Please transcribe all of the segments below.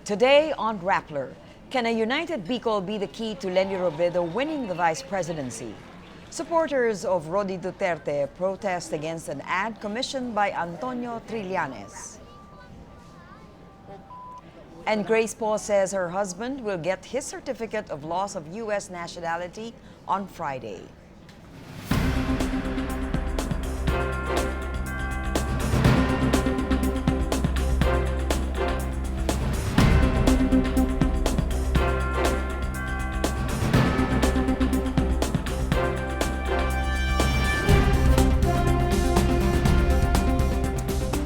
Today on Rappler, can a united Bicol be the key to Leni Robredo winning the vice presidency? Supporters of Rodi Duterte protest against an ad commissioned by Antonio Trillanes. And Grace Paul says her husband will get his certificate of loss of U.S. nationality on Friday.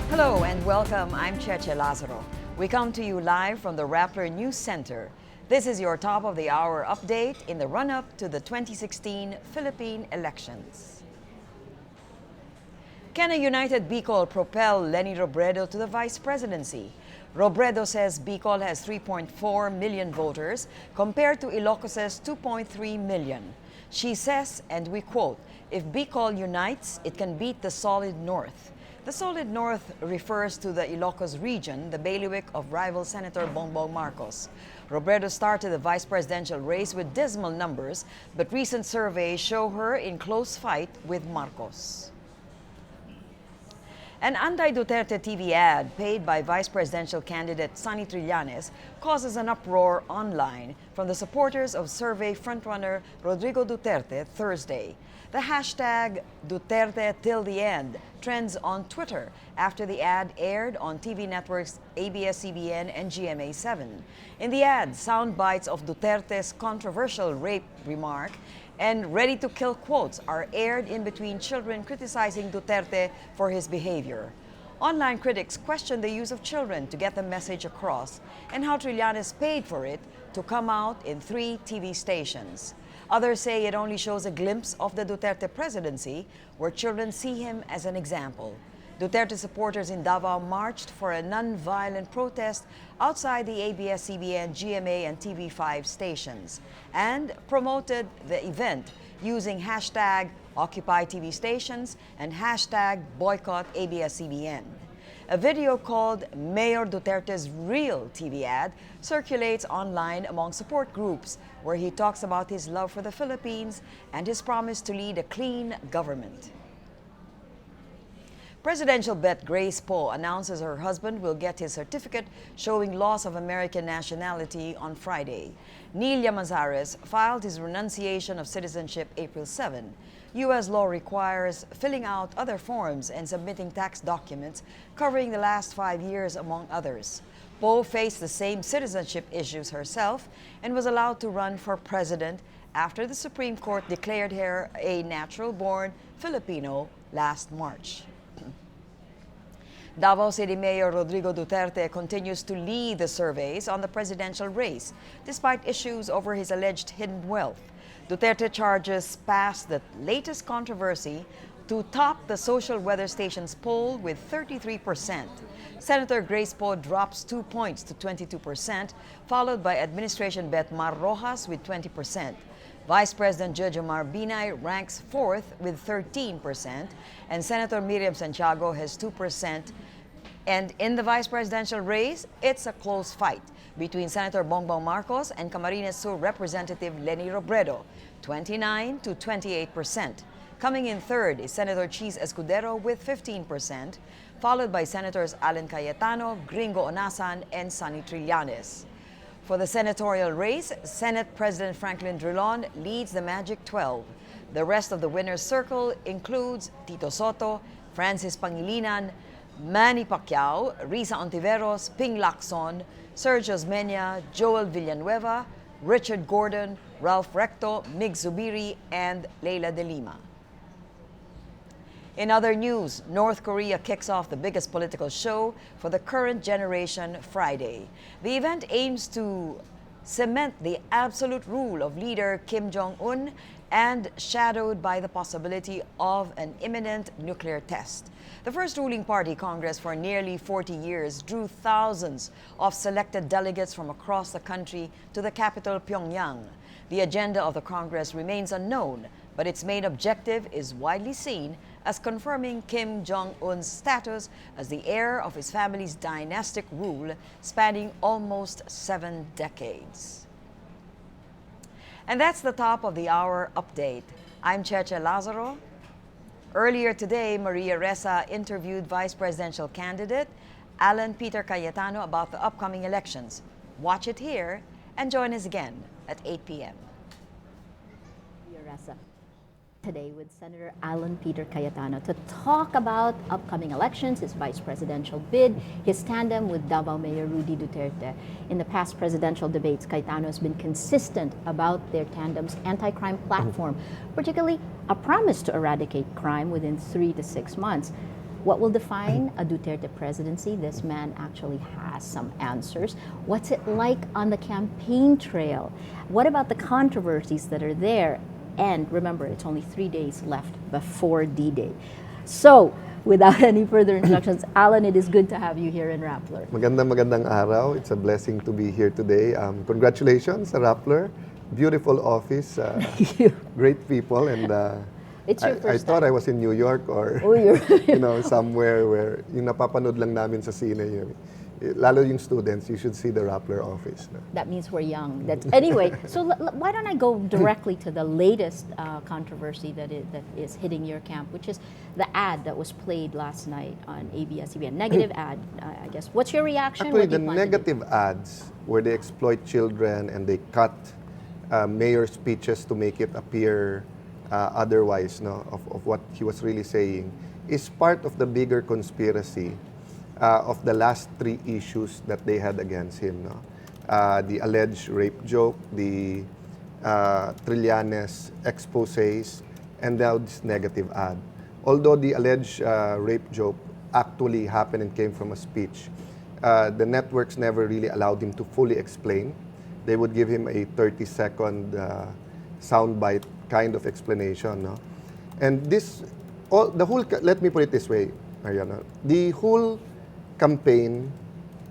Hello and welcome. I'm Cheche Lazaro. We come to you live from the Rappler News Center. This is your top of the hour update in the run-up to the 2016 Philippine elections. Can a united Bicol propel Leni Robredo to the vice presidency? Robredo says Bicol has 3.4 million voters compared to Ilocos' 2.3 million. She says, and we quote, "If Bicol unites, it can beat the solid North." The solid North refers to the Ilocos region, the bailiwick of rival Senator Bongbong Marcos. Robredo started the vice presidential race with dismal numbers, but recent surveys show her in close fight with Marcos. An anti-Duterte TV ad paid by vice presidential candidate Sonny Trillanes causes an uproar online from the supporters of survey frontrunner Rodrigo Duterte Thursday. The hashtag Duterte till the end trends on Twitter after the ad aired on TV networks ABS-CBN and GMA7. In the ad, sound bites of Duterte's controversial rape remark and ready-to-kill quotes are aired in between children criticizing Duterte for his behavior. Online critics question the use of children to get the message across and how Trillanes paid for it to come out in 3 TV stations. Others say it only shows a glimpse of the Duterte presidency, where children see him as an example. Duterte supporters in Davao marched for a non-violent protest outside the ABS-CBN, GMA, and TV5 stations and promoted the event using hashtag Occupy TV stations and hashtag Boycott ABS-CBN. A video called Mayor Duterte's Real TV ad circulates online among support groups where he talks about his love for the Philippines and his promise to lead a clean government. Presidential bet Grace Paul announces her husband will get his certificate showing loss of American nationality on Friday. Neil Llamazares filed his renunciation of citizenship April 7. U.S. law requires filling out other forms and submitting tax documents covering the last 5 years, among others. Poe faced the same citizenship issues herself and was allowed to run for president after the Supreme Court declared her a natural-born Filipino last March. Davao City Mayor Rodrigo Duterte continues to lead the surveys on the presidential race, despite issues over his alleged hidden wealth. Duterte charges past the latest controversy to top the social weather station's poll with 33%. Senator Grace Poe drops 2 points to 22%, followed by administration bet Mar Rojas with 20%. Vice President Jojo Mar Binay ranks 4th with 13%, and Senator Miriam Santiago has 2%. And in the vice presidential race, it's a close fight between Senator Bongbong Marcos and Camarines Sur Representative Leni Robredo, 29 to 28%. Coming in third is Senator Cheese Escudero with 15%, followed by Senators Alan Cayetano, Gringo Onasan, and Sonny Trillanes. For the senatorial race, Senate President Franklin Drilon leads the Magic 12. The rest of the winner's circle includes Tito Soto, Francis Pangilinan, Manny Pacquiao, Risa Ontiveros, Ping Lacson, Sergio Osmeña, Joel Villanueva, Richard Gordon, Ralph Recto, Mig Zubiri, and Leila de Lima. In other news, North Korea kicks off the biggest political show for the current generation Friday. The event aims to cement the absolute rule of leader Kim Jong-un and shadowed by the possibility of an imminent nuclear test. The first ruling party, Congress, for nearly 40 years, drew thousands of selected delegates from across the country to the capital, Pyongyang. The agenda of the Congress remains unknown, but its main objective is widely seen as confirming Kim Jong-un's status as the heir of his family's dynastic rule spanning almost 7 decades. And that's the top of the hour update. I'm Cheche Lazaro. Earlier today, Maria Ressa interviewed Vice Presidential candidate Alan Peter Cayetano about the upcoming elections. Watch it here and join us again at 8 p.m. Today with Senator Alan Peter Cayetano to talk about upcoming elections, his vice presidential bid, his tandem with Davao Mayor Rudy Duterte. In the past presidential debates, Cayetano has been consistent about their tandem's anti-crime platform, particularly a promise to eradicate crime within 3 to 6 months. What will define a Duterte presidency? This man actually has some answers. What's it like on the campaign trail? What about the controversies that are there? And remember, it's only 3 days left before D-Day. So, without any further introductions, Alan, it is good to have you here in Rappler. Magandang araw. It's a blessing to be here today. Congratulations, Rappler. Beautiful office. Thank you. Great people. And it's your first I thought I was in New York or somewhere where yung napapanood lang namin sa sine. Lalo yung students, you should see the Rappler office. That means we're young. Anyway, so why don't I go directly to the latest controversy that is hitting your camp, which is the ad that was played last night on ABS-CBN. Negative ad, I guess. What's your reaction? Actually, the negative ads where they exploit children and they cut mayor speeches to make it appear otherwise of what he was really saying is part of the bigger conspiracy of the last 3 issues that they had against him. The alleged rape joke, the Trillanes exposés, and now this negative ad. Although the alleged rape joke actually happened and came from a speech, the networks never really allowed him to fully explain. They would give him a 30-second soundbite kind of explanation. And let me put it this way, Mariana. The whole campaign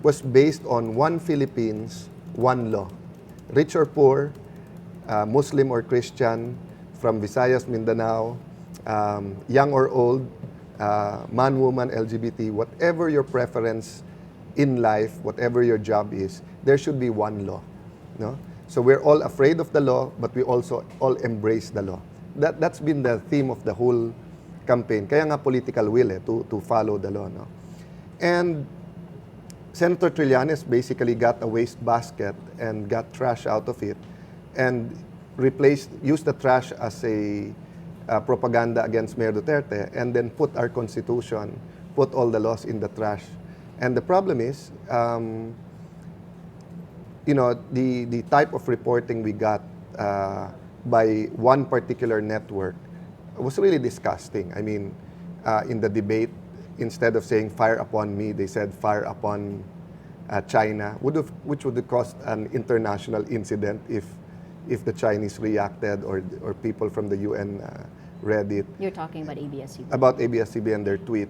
was based on one Philippines, one law. Rich or poor, Muslim or Christian, from Visayas, Mindanao, young or old, man, woman, LGBT, whatever your preference in life, whatever your job is, there should be one law. No? So we're all afraid of the law, but we also all embrace the law. That's been the theme of the whole campaign. Kaya nga political will to follow the law. No? And Senator Trillanes basically got a waste basket and got trash out of it and used the trash as a propaganda against Mayor Duterte and then put our constitution, put all the laws in the trash. And the problem is, the type of reporting we got by one particular network was really disgusting. I mean, in the debate, instead of saying fire upon me, they said fire upon China, which would have caused an international incident if the Chinese reacted or people from the UN read it. You're talking about ABS-CBN. About ABS-CBN and their tweet.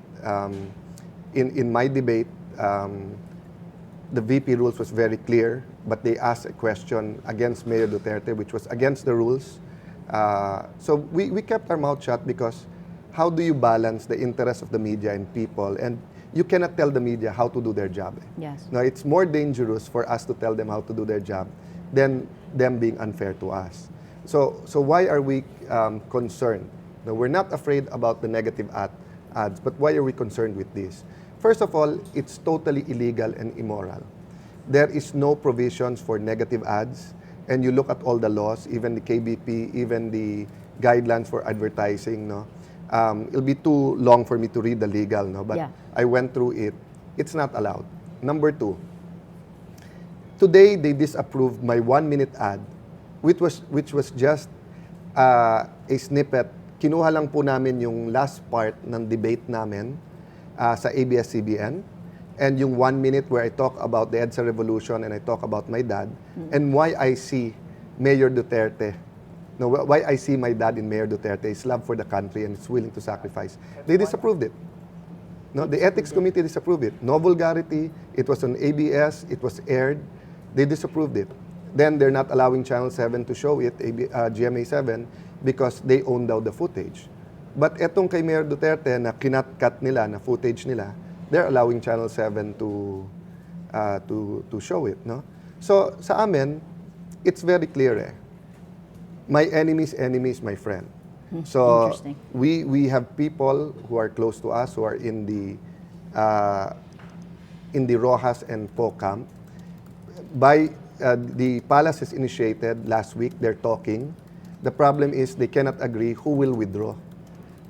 In my debate, the VP rules was very clear, but they asked a question against Mayor Duterte, which was against the rules. So we kept our mouth shut because how do you balance the interests of the media and people? And you cannot tell the media how to do their job. Yes. Now, it's more dangerous for us to tell them how to do their job than them being unfair to us. So why are we concerned? Now, we're not afraid about the negative ads, but why are we concerned with this? First of all, it's totally illegal and immoral. There is no provisions for negative ads, and you look at all the laws, even the KBP, even the guidelines for advertising, it'll be too long for me to read the legal, but yeah. I went through it. It's not allowed. Number 2, today they disapproved my 1-minute ad, which was just a snippet. Kinuha lang po namin yung last part ng debate namin sa ABS-CBN, and yung 1 minute where I talk about the EDSA revolution and I talk about my dad, and why I see Mayor Duterte. No, why I see my dad in Mayor Duterte is love for the country and is willing to sacrifice. They disapproved it. No, the ethics committee disapproved it. No vulgarity. It was on ABS. It was aired. They disapproved it. Then they're not allowing Channel 7 to show it, GMA 7, because they owned out the footage. But etong kay Mayor Duterte na kinat-cut nila, na footage nila, they're allowing Channel 7 to show it, no? So sa amin, it's very clear eh. My enemy's enemy is my friend. So Interesting. we have people who are close to us who are in the Rojas and Po camp. The palace has initiated last week. They're talking. The problem is they cannot agree who will withdraw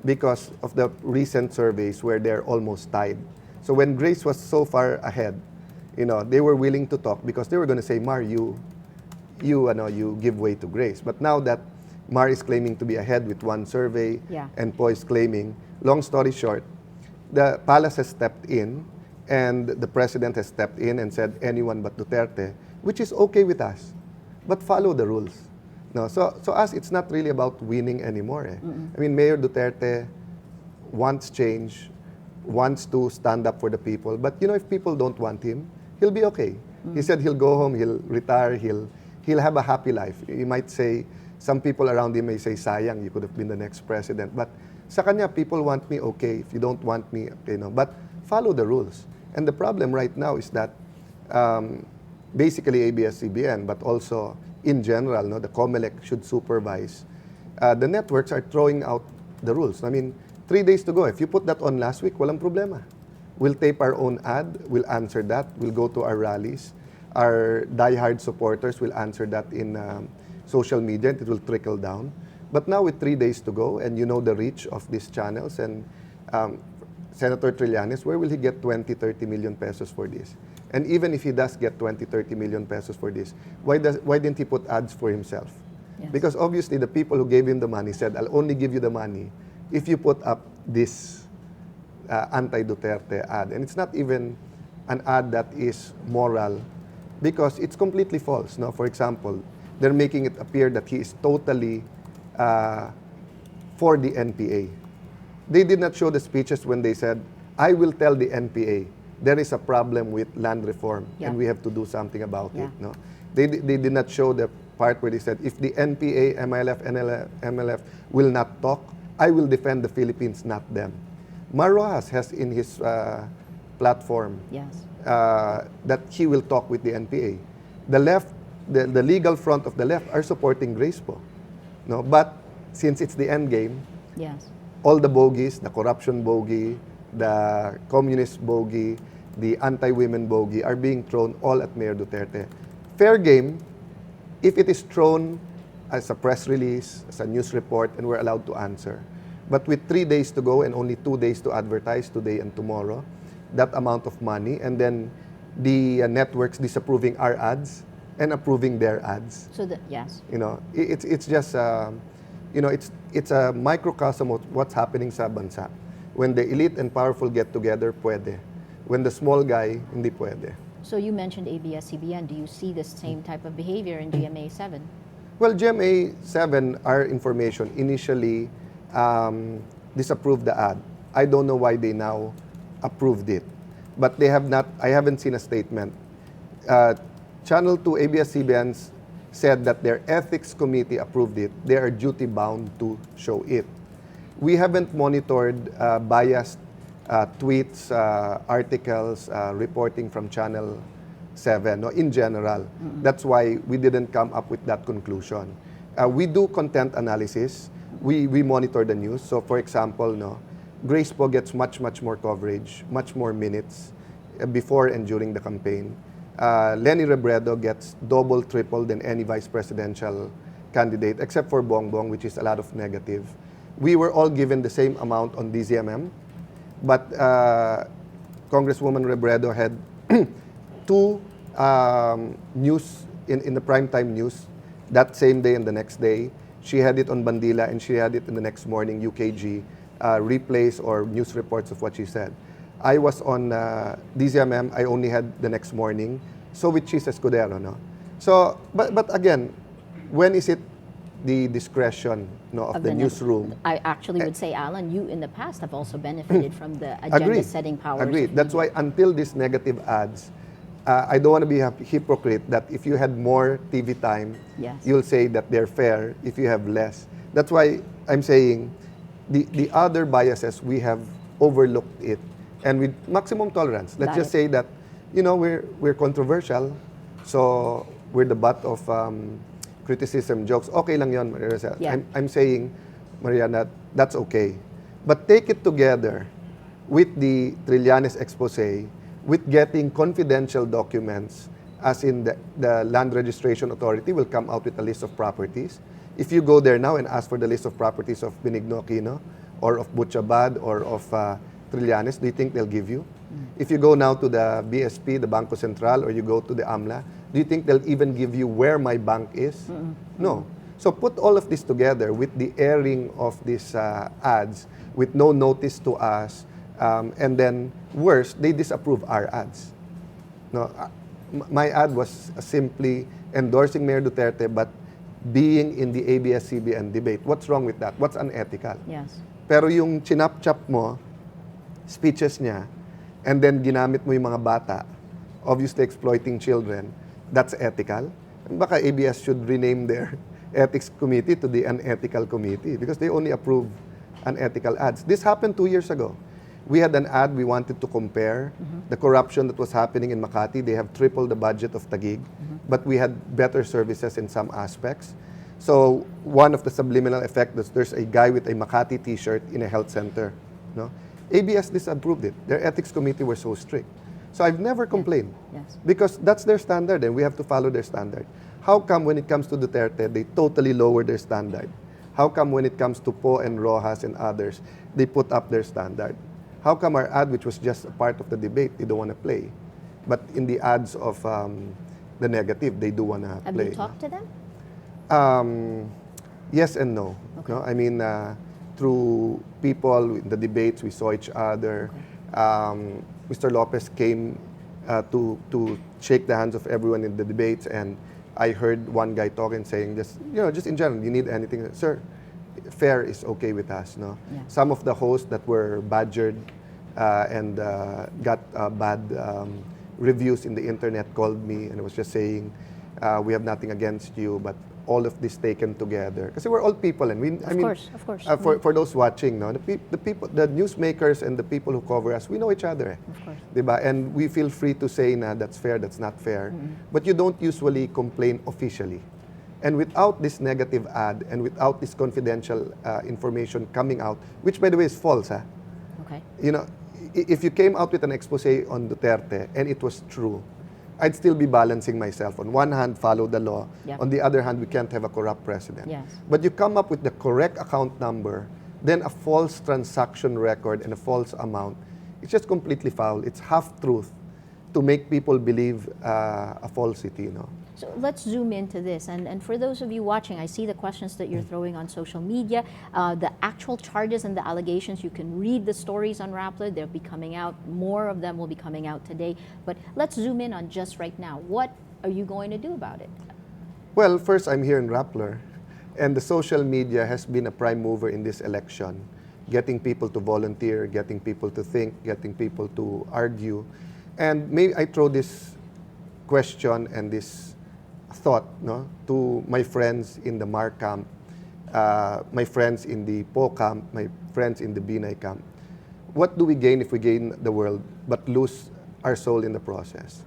because of the recent surveys where they're almost tied. So when Grace was so far ahead, they were willing to talk because they were going to say, Mar, you give way to Grace. But now that Mar is claiming to be ahead with one survey, Yeah. and Po is claiming, long story short, the palace has stepped in and the president has stepped in and said anyone but Duterte, which is okay with us, but follow the rules. No, so us, it's not really about winning anymore. Eh. I mean, Mayor Duterte wants change, wants to stand up for the people, but if people don't want him, he'll be okay. He said he'll go home, he'll retire, he'll have a happy life. He might say, some people around him may say, sayang, you could have been the next president. But sa kanya, people want me, okay. If you don't want me, okay, no. But follow the rules. And the problem right now is that basically ABS-CBN, but also in general, the COMELEC should supervise. The networks are throwing out the rules. I mean, 3 days to go. If you put that on last week, walang problema. We'll tape our own ad. We'll answer that. We'll go to our rallies. Our diehard supporters will answer that in social media. It will trickle down. But now with 3 days to go, and the reach of these channels, and Senator Trillanes, where will he get 20, 30 million pesos for this? And even if he does get 20, 30 million pesos for this, why didn't he put ads for himself? Yes. Because obviously the people who gave him the money said, I'll only give you the money if you put up this anti-Duterte ad. And it's not even an ad that is moral because it's completely false. No? For example, they're making it appear that he is totally for the NPA. They did not show the speeches when they said, I will tell the NPA there is a problem with land reform and we have to do something about it. No? They did not show the part where they said, if the NPA, MLF will not talk, I will defend the Philippines, not them. Mar Rojas has in his platform that he will talk with the NPA. The left, the legal front of the left are supporting Grace po. No? But since it's the end game, all the bogies, the corruption bogey, the communist bogey, the anti-women bogey are being thrown all at Mayor Duterte. Fair game if it is thrown as a press release, as a news report, and we're allowed to answer. But with 3 days to go and only 2 days to advertise, today and tomorrow, that amount of money, and then the networks disapproving our ads and approving their ads. So It's just it's a microcosm of what's happening sa bansa. When the elite and powerful get together, pwede. When the small guy, hindi pwede. So you mentioned ABS-CBN. Do you see the same type of behavior in GMA7? Well, GMA7, our information, initially disapproved the ad. I don't know why they now approved it. But they have not, I haven't seen a statement. Channel 2 ABS-CBN said that their ethics committee approved it. They are duty-bound to show it. We haven't monitored biased tweets, articles, reporting from Channel 7, no, in general. That's why we didn't come up with that conclusion. We do content analysis. We monitor the news. So for example, Grace po gets much more coverage, much more minutes before and during the campaign. Leni Robredo gets double, triple than any vice presidential candidate, except for Bongbong, which is a lot of negative. We were all given the same amount on DZMM, but Congresswoman Robredo had two news in the primetime news that same day and the next day. She had it on Bandila and she had it in the next morning, UKG, replays or news reports of what she said. I was on DZMM, I only had the next morning. So with Chis Escudero, no? So, but again, when is it the discretion of the newsroom? I actually would say, Alan, you in the past have also benefited from the agenda-setting powers. Agreed. That's why until these negative ads, I don't want to be a hypocrite that if you had more TV time, you'll say that they're fair if you have less. That's why I'm saying The other biases, we have overlooked it. And with maximum tolerance, let's Got just it. say that, we're controversial, so we're the butt of criticism, jokes. Okay lang yun, Maria Rosel. Yeah. I'm saying, Maria, that's okay. But take it together with the Trillanes expose, with getting confidential documents, as in the Land Registration Authority will come out with a list of properties. If you go there now and ask for the list of properties of Benigno Aquino, or of Butchabad, or of Trillanes, do you think they'll give you? If you go now to the BSP, the Banco Central, or you go to the AMLA, do you think they'll even give you where my bank is? No. So put all of this together with the airing of these ads, with no notice to us, and then worse, they disapprove our ads. No, my ad was simply endorsing Mayor Duterte, but being in the ABS-CBN debate. What's wrong with that? What's unethical? Yes. Pero yung chinap-chap mo, speeches niya, and then ginamit mo yung mga bata, obviously exploiting children, that's ethical. Baka ABS should rename their ethics committee to the unethical committee because they only approve unethical ads. This happened 2 years ago. We had an ad, we wanted to compare the corruption that was happening in Makati. They have tripled the budget of Taguig, but we had better services in some aspects. So one of the subliminal effects is there's a guy with a Makati t-shirt in a health center. No? ABS disapproved it. Their ethics committee were so strict. So I've never complained Yes. because that's their standard and we have to follow their standard. How come when it comes to Duterte, they totally lower their standard? How come when it comes to Po and Rojas and others, they put up their standard? How come our ad, which was just a part of the debate, they don't want to play? But in the ads of the negative, they do want to play. Have you talked to them? Yes and no. Okay. No? I mean, through people in the debates, we saw each other. Mr. Lopez came to shake the hands of everyone in the debates, and I heard one guy talking, saying, just in general, you need anything, sir. Fair is okay with us, no? Yeah. Some of the hosts that were badgered and got bad reviews in the internet called me and was just saying, we have nothing against you, but all of this taken together. Because we're all people, and Of course. for those watching, no, the people, the newsmakers and the people who cover us, we know each other. Of course. Diba? And we feel free to say na that's fair, that's not fair. But you don't usually complain officially. And without this negative ad and without this confidential information coming out, which by the way is false, Okay. if you came out with an expose on Duterte and it was true, I'd still be balancing myself. On one hand, follow the law. Yeah. On the other hand, we can't have a corrupt president. Yes. But you come up with the correct account number, then a false transaction record and a false amount. It's just completely foul. It's half-truth to make people believe a falsity, So let's zoom into this. And for those of you watching, I see the questions that you're throwing on social media. The actual charges and the allegations, you can read the stories on Rappler. They'll be coming out. More of them will be coming out today. But let's zoom in on just right now. What are you going to do about it? Well, first, I'm here in Rappler, and the social media has been a prime mover in this election, getting people to volunteer, getting people to think, getting people to argue. And may I throw this question and this thought to my friends in the Mar camp, my friends in the Po camp, my friends in the Binay camp. What do we gain if we gain the world but lose our soul in the process?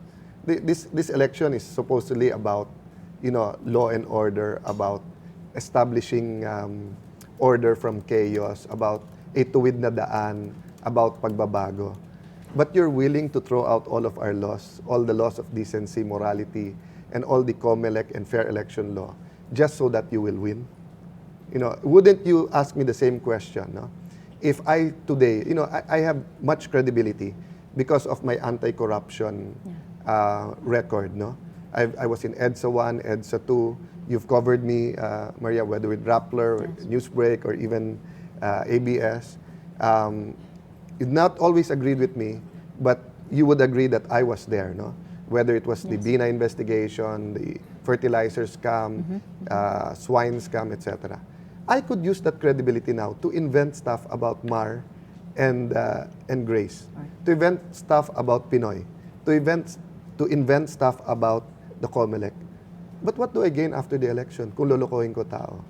This election is supposedly about law and order, about establishing order from chaos, about a tuwid na daan, about pagbabago. But you're willing to throw out all of our laws, all the laws of decency, morality, and all the COMELEC and fair election law, just so that you will win? Wouldn't you ask me the same question? No? If I today, I have much credibility because of my anti-corruption record. No, I was in EDSA 1, EDSA 2. You've covered me, Maria, whether with Rappler, Yes. Newsbreak, or even ABS. You've not always agreed with me, but you would agree that I was there, no? Whether it was the Yes. BINA investigation, the fertilizer scam, swine scam, etc. I could use that credibility now to invent stuff about Mar and Grace, Right. to invent stuff about Pinoy, to invent stuff about the COMELEC. But what do I gain after the election kung lolokohin ko tao?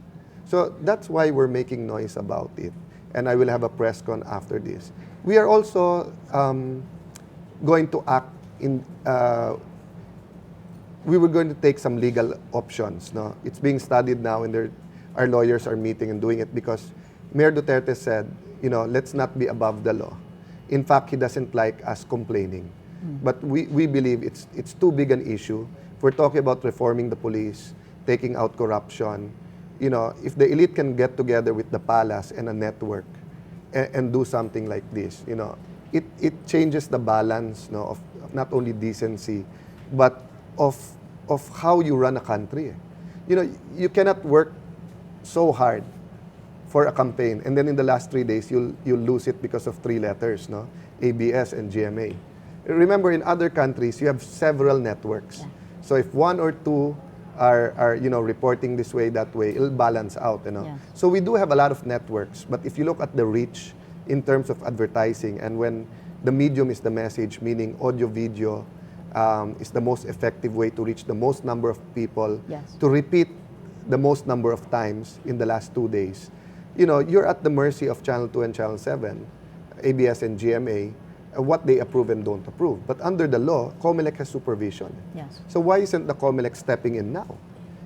So that's why we're making noise about it. and I will have a press con after this. We are also going to act in, we were going to take some legal options. No? It's being studied now, and our lawyers are meeting and doing it because Mayor Duterte said, let's not be above the law. In fact, he doesn't like us complaining. But we believe it's too big an issue. If we're talking about reforming the police, taking out corruption, if the elite can get together with the palace and a network and do something like this, it changes the balance of not only decency, but of how you run a country. You cannot work so hard for a campaign, and then in the last 3 days, you'll lose it because of 3 letters, ABS and GMA. Remember, in other countries, you have several networks. Yeah. So if 1 or 2 are reporting this way, that way, it'll balance out. Yeah. So we do have a lot of networks, but if you look at the reach in terms of advertising, and when the medium is the message, meaning audio, video, is the most effective way to reach the most number of people, yes, to repeat the most number of times in the last 2 days. You're at the mercy of Channel 2 and Channel 7, ABS and GMA, what they approve and don't approve. But under the law, COMELEC has supervision. Yes. So why isn't the COMELEC stepping in now?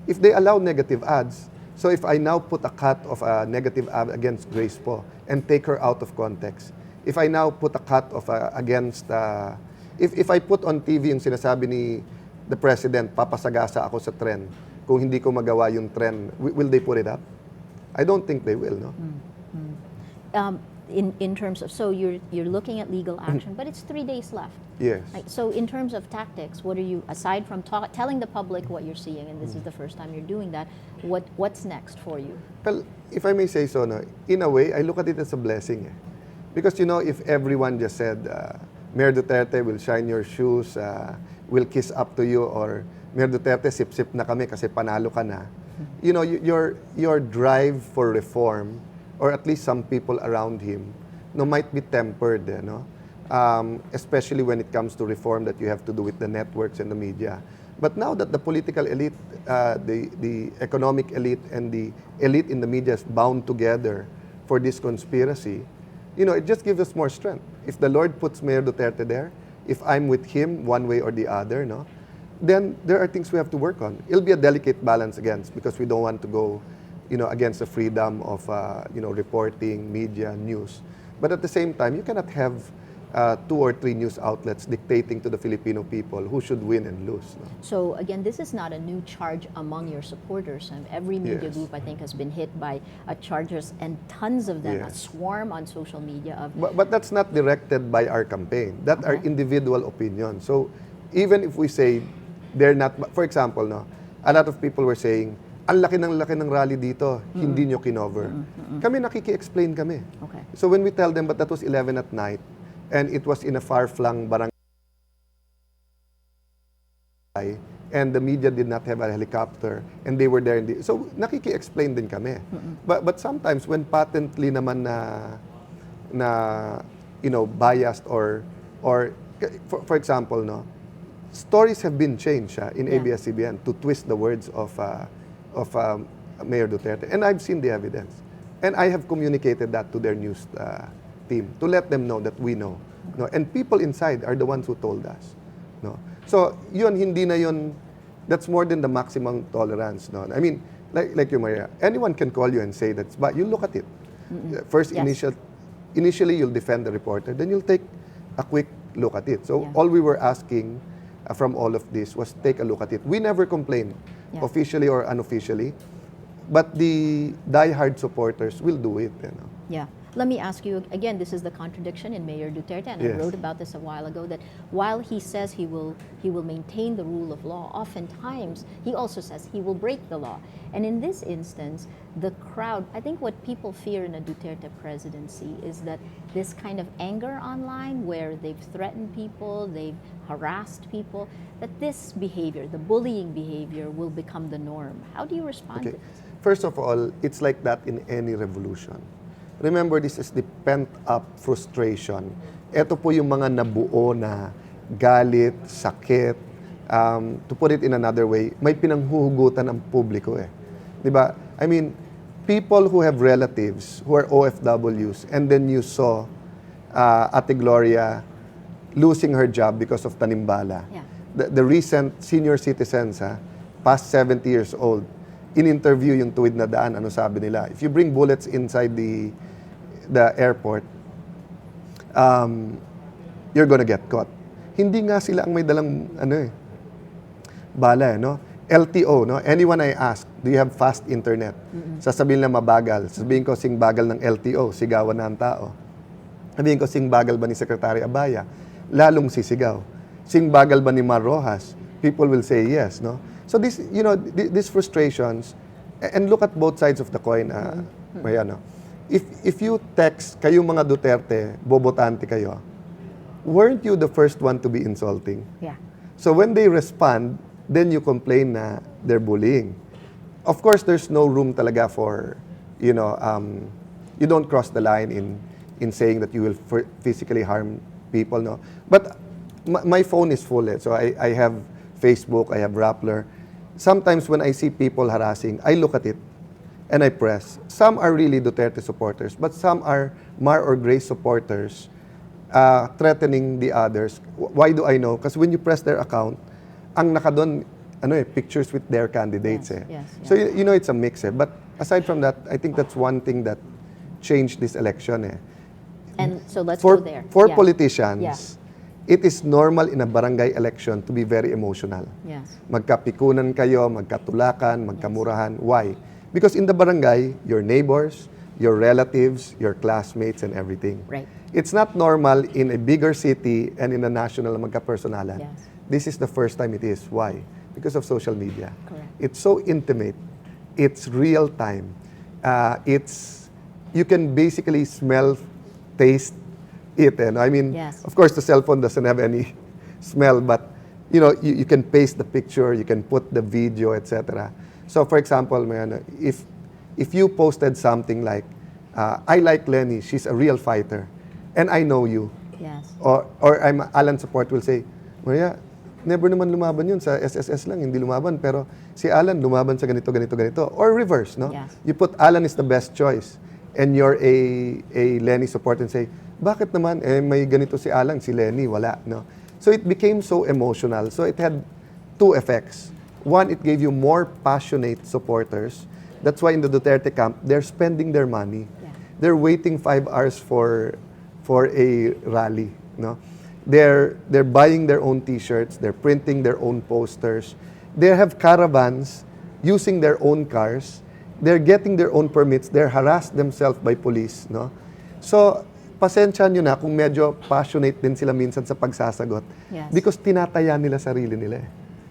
If they allow negative ads, so if I now put a cut of a negative ad against Grace Po and take her out of context, if I now put a cut of against, if I put on TV yung sinasabi ni the President, papasagasa ako sa trend, kung hindi ko magawa yung trend, will they put it up? I don't think they will, no? In terms of, so you're looking at legal action, but it's 3 days left. Yes. So in terms of tactics, what are you, aside from telling the public what you're seeing, and this is the first time you're doing that, what's next for you? Well, if I may say so, in a way, I look at it as a blessing. Because, if everyone just said, Mayor Duterte will shine your shoes, will kiss up to you, or Mayor Duterte, sip-sip na kami kasi panalo ka na. Your drive for reform, or at least some people around him, might be tempered, especially when it comes to reform that you have to do with the networks and the media. But now that the political elite, the economic elite, and the elite in the media is bound together for this conspiracy, it just gives us more strength. If the Lord puts Mayor Duterte there, if I'm with him one way or the other, then there are things we have to work on. It'll be a delicate balance against, because we don't want to go against the freedom of, reporting, media, news. But at the same time, you cannot have 2 or 3 news outlets dictating to the Filipino people who should win and lose. So again, this is not a new charge among your supporters. Every media group, I think, has been hit by charges, and tons of them, a swarm on social media. But that's not directed by our campaign. That are individual opinions. So even if we say they're not, for example, a lot of people were saying, ang laki ng rally dito, hindi nyo kinover. Kami nakiki-explain kami. Okay. So when we tell them, but that was 11 at night, and it was in a far-flung barangay, and the media did not have a helicopter, and they were there. So nakiki-explain din kami. But sometimes when patently naman na biased or for example, stories have been changed in ABS-CBN to twist the words of Mayor Duterte. And I've seen the evidence. And I have communicated that to their news team to let them know that we know. And people inside are the ones who told us. So, hindi na yun, that's more than the maximum tolerance. I mean, like you, Maria, anyone can call you and say that, but you look at it. First, initially, you'll defend the reporter, then you'll take a quick look at it. So, all we were asking from all of this was take a look at it. We never complained, officially or unofficially, but the die-hard supporters will do it. Yeah. Let me ask you, again, this is the contradiction in Mayor Duterte, and I wrote about this a while ago, that while he says he will maintain the rule of law, oftentimes he also says he will break the law. And in this instance, the crowd, I think what people fear in a Duterte presidency is that this kind of anger online, where they've threatened people, they've harassed people, that this behavior, the bullying behavior, will become the norm. How do you respond to this? First of all, it's like that in any revolution. Remember, this is the pent-up frustration. Ito po yung mga nabuo na galit, sakit. To put it in another way, may pinanghuhugutan ang publiko . Diba? I mean, people who have relatives who are OFWs, and then you saw Ate Gloria losing her job because of tanimbala. Yeah. The recent senior citizens, past 70 years old, in-interview yung tuwid na daan, ano sabi nila? If you bring bullets inside the airport, you're gonna get caught. Hindi nga sila ang may dalang bala, no? LTO, no? Anyone I ask, do you have fast internet? Sasabihin nila mabagal. Sasabihin ko, sing bagal ng LTO, sigawan na ang tao. Sabihin ko, sing bagal ba ni Secretary Abaya? Lalong sisigaw. Sing bagal ba ni Mar Rojas? People will say yes, no? So this, these frustrations, and look at both sides of the coin, Mariano. If you text, kayong mga Duterte, bobotante kayo, weren't you the first one to be insulting? Yeah. So when they respond, then you complain na they're bullying. Of course, there's no room talaga for, you don't cross the line in saying that you will physically harm people, no? But my phone is full, so I have Facebook, I have Rappler. Sometimes when I see people harassing, I look at it and I press. Some are really Duterte supporters, but some are Mar or Grace supporters threatening the others. Why do I know? Because when you press their account, ang nakadon, pictures with their candidates. Yes. So it's a mix. But aside from that, I think that's one thing that changed this election. And so let's go there. For Yeah. politicians, Yeah. it is normal in a barangay election to be very emotional. Yes. Magkapikunan kayo, magkatulakan, magkamurahan. Why? Because in the barangay, your neighbors, your relatives, your classmates, and everything. Right. It's not normal in a bigger city and in a national na magkapersonalan. Yes. This is the first time it is. Why? Because of social media. Correct. It's so intimate. It's real time. You can basically smell, taste it. I mean, Yes. of course, the cell phone doesn't have any smell, but you can paste the picture, you can put the video, etc. So, for example, if you posted something like, "I like Lenny, she's a real fighter, and I know you," Yes. or I'm Alan support will say, "Maria, never naman lumaban yun sa SSS lang, hindi lumaban, pero si Alan lumaban sa ganito, ganito, ganito." Or reverse, no? Yes. You put Alan is the best choice, and you're a Lenny support and say, bakit naman, may ganito si Alan, si Lenny, wala, no? So it became so emotional. So it had two effects. One, it gave you more passionate supporters. That's why in the Duterte camp, they're spending their money. Yeah. They're waiting 5 hours for a rally, no? They're buying their own T-shirts, they're printing their own posters. They have caravans using their own cars. They're getting their own permits. They're harassed themselves by police, no? So, pasensya nyo na kung medyo passionate din sila minsan sa pagsasagot. Yes. Because tinataya nila sarili nila.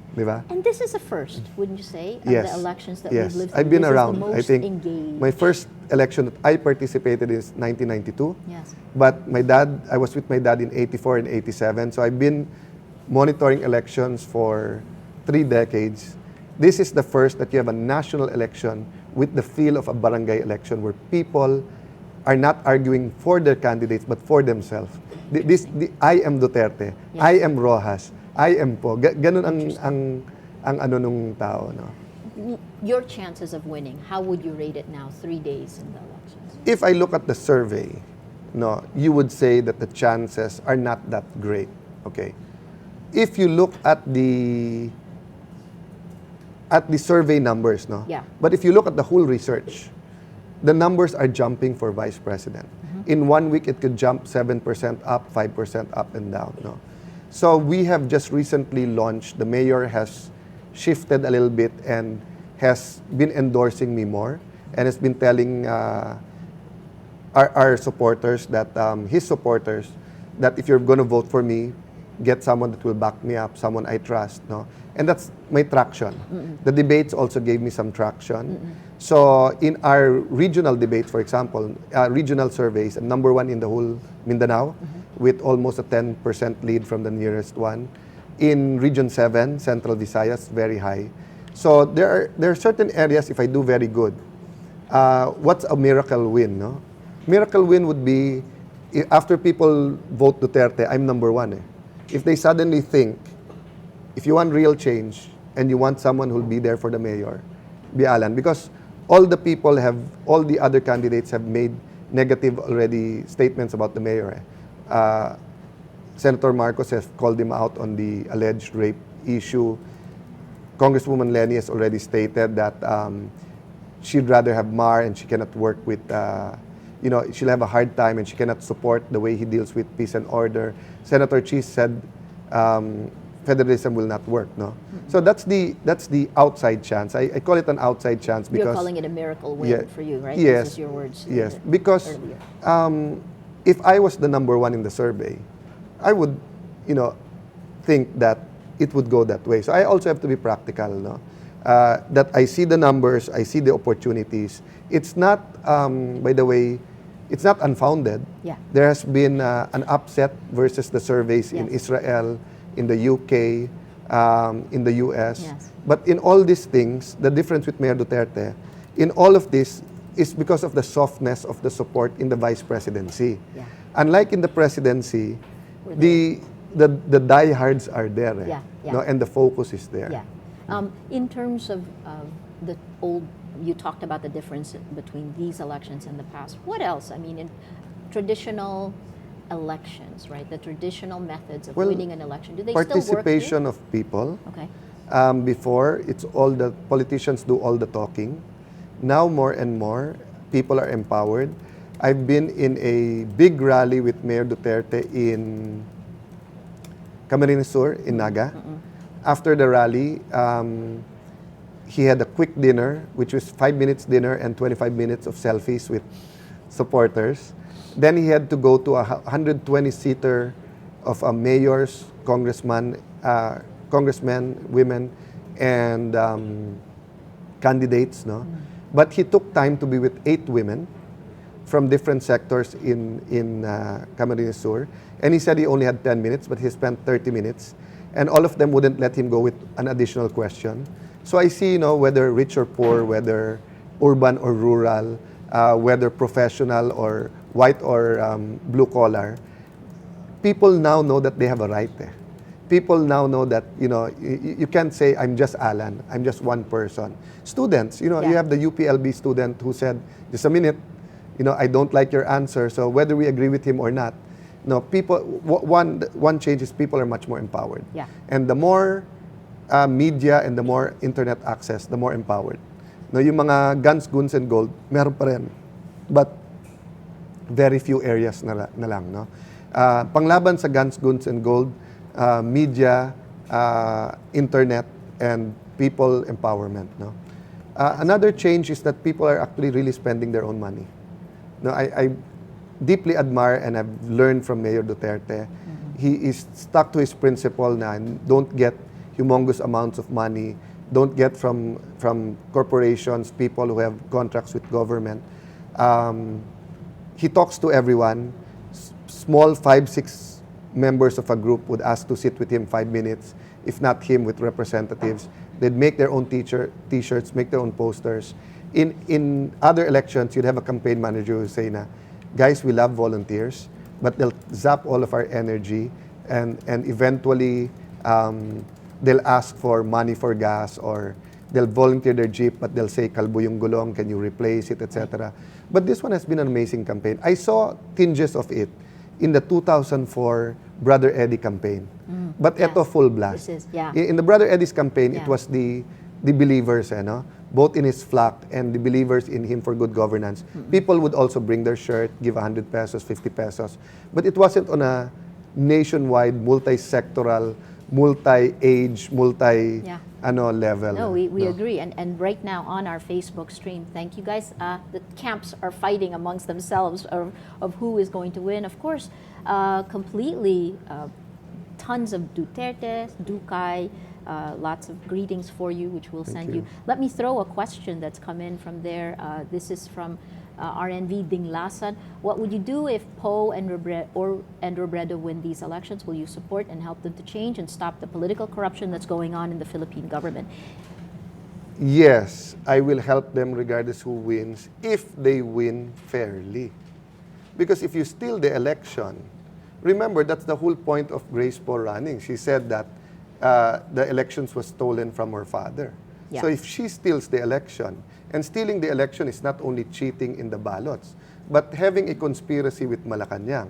Di ba? And this is a first, wouldn't you say, of Yes. the elections that Yes. we've lived through? I've been This is around. the most I think engaged. my first election that I participated is 1992. Yes. But I was with my dad in 84 and 87. So I've been monitoring elections for 3 decades. This is the first that you have a national election with the feel of a barangay election where people are not arguing for their candidates but for themselves. I am Duterte, Yes. I am Rojas, I am po. Ganun ang ano nung tao, no? Your chances of winning, how would you rate it now, 3 days in the elections? If I look at the survey, no, you would say that the chances are not that great. Okay. If you look at the survey numbers, no? Yeah. But if you look at the whole research, the numbers are jumping for vice president. In 1 week, it could jump 7% up, 5% up and down, no? So we have just recently launched, the mayor has shifted a little bit and has been endorsing me more and has been telling our supporters that, his supporters, that if you're going to vote for me, get someone that will back me up, someone I trust, no? And that's my traction. The debates also gave me some traction. So in our regional debates, for example, regional surveys, number 1 in the whole Mindanao, with almost a 10% lead from the nearest one. In Region 7, Central Visayas, very high. So there are certain areas, if I do very good, what's a miracle win, no? Miracle win would be, after people vote Duterte, I'm number 1. If they suddenly think, if you want real change and you want someone who'll be there for the mayor, be Alan. Because all the other candidates have made negative already statements about the mayor. Senator Marcos has called him out on the alleged rape issue. Congresswoman Lenny has already stated that she'd rather have Mar and she cannot work with, she'll have a hard time and she cannot support the way he deals with peace and order. Senator Cheese said federalism will not work, no? So that's the outside chance. I call it an outside chance because... You're calling it a miracle win for you, right? Yes. This is your words. Yes, because earlier. if I was the number one in the survey, I would, think that it would go that way. So I also have to be practical, no? That I see the numbers, I see the opportunities. It's not, by the way, it's not unfounded. Yeah. There has been an upset versus the surveys in Yes. Israel, in the UK, in the US. Yes. But in all these things, the difference with Mayor Duterte, in all of this, is because of the softness of the support in the vice presidency. Yeah. Unlike in the presidency, the diehards are there, Yeah, yeah. No, and the focus is there. Yeah. In terms of the old, you talked about the difference between these elections and the past. What else? I mean, in traditional elections, right? The traditional methods of winning an election. Do they still work? Participation of people. Okay. Before, it's all the politicians do all the talking. Now, more and more, people are empowered. I've been in a big rally with Mayor Duterte in Camarines Sur, in Naga. After the rally, he had a quick dinner, which was 5 minutes dinner and 25 minutes of selfies with supporters. Then he had to go to a 120-seater of mayors, congressmen, women, and candidates, no? But he took time to be with 8 women from different sectors in Camarines Sur. And he said he only had 10 minutes, but he spent 30 minutes. And all of them wouldn't let him go with an additional question. So I see, whether rich or poor, whether urban or rural, whether professional or white or blue collar, people now know that they have a right there. People now know that, you can't say, I'm just Alan, I'm just one person. Students, you have the UPLB student who said, just a minute, I don't like your answer, so whether we agree with him or not, people, one change is people are much more empowered. Yeah. And the more media and the more internet access, the more empowered. Yung mga guns, and gold, meron pa rin. But very few areas na lang, no? Panglaban sa guns, and gold, media, internet, and people empowerment, no? Another change is that people are actually really spending their own money. No, I deeply admire and I've learned from Mayor Duterte. He is stuck to his principle na don't get humongous amounts of money, don't get from corporations, people who have contracts with government. He talks to everyone. Small 5-6 members of a group would ask to sit with him 5 minutes, if not him with representatives. They'd make their own t-shirts, make their own posters. In other elections, you'd have a campaign manager who would say na, guys, we love volunteers, but they'll zap all of our energy and eventually they'll ask for money for gas or they'll volunteer their jeep, but they'll say, kalbo yung gulong, can you replace it, etc. But this one has been an amazing campaign. I saw tinges of it in the 2004 Brother Eddie campaign. But eto full blast. In the Brother Eddie's campaign, it was the believers, both in his flock and the believers in him for good governance. People would also bring their shirt, give 100 pesos, 50 pesos. But it wasn't on a nationwide, multi-sectoral, multi-age, level. No, we agree. And right now on our Facebook stream, thank you guys, the camps are fighting amongst themselves of who is going to win. Of course, completely tons of Dutertes, Ducay, lots of greetings for you, which we'll send you. Let me throw a question that's come in from there. This is from RNV Dinglasan. What would you do if Poe and Robredo win these elections? Will you support and help them to change and stop the political corruption that's going on in the Philippine government? Yes, I will help them regardless who wins, if they win fairly. Because if you steal the election, remember that's the whole point of Grace Poe running. She said that the elections was stolen from her father. Yeah. So if she steals the election, and stealing the election is not only cheating in the ballots, but having a conspiracy with Malacanang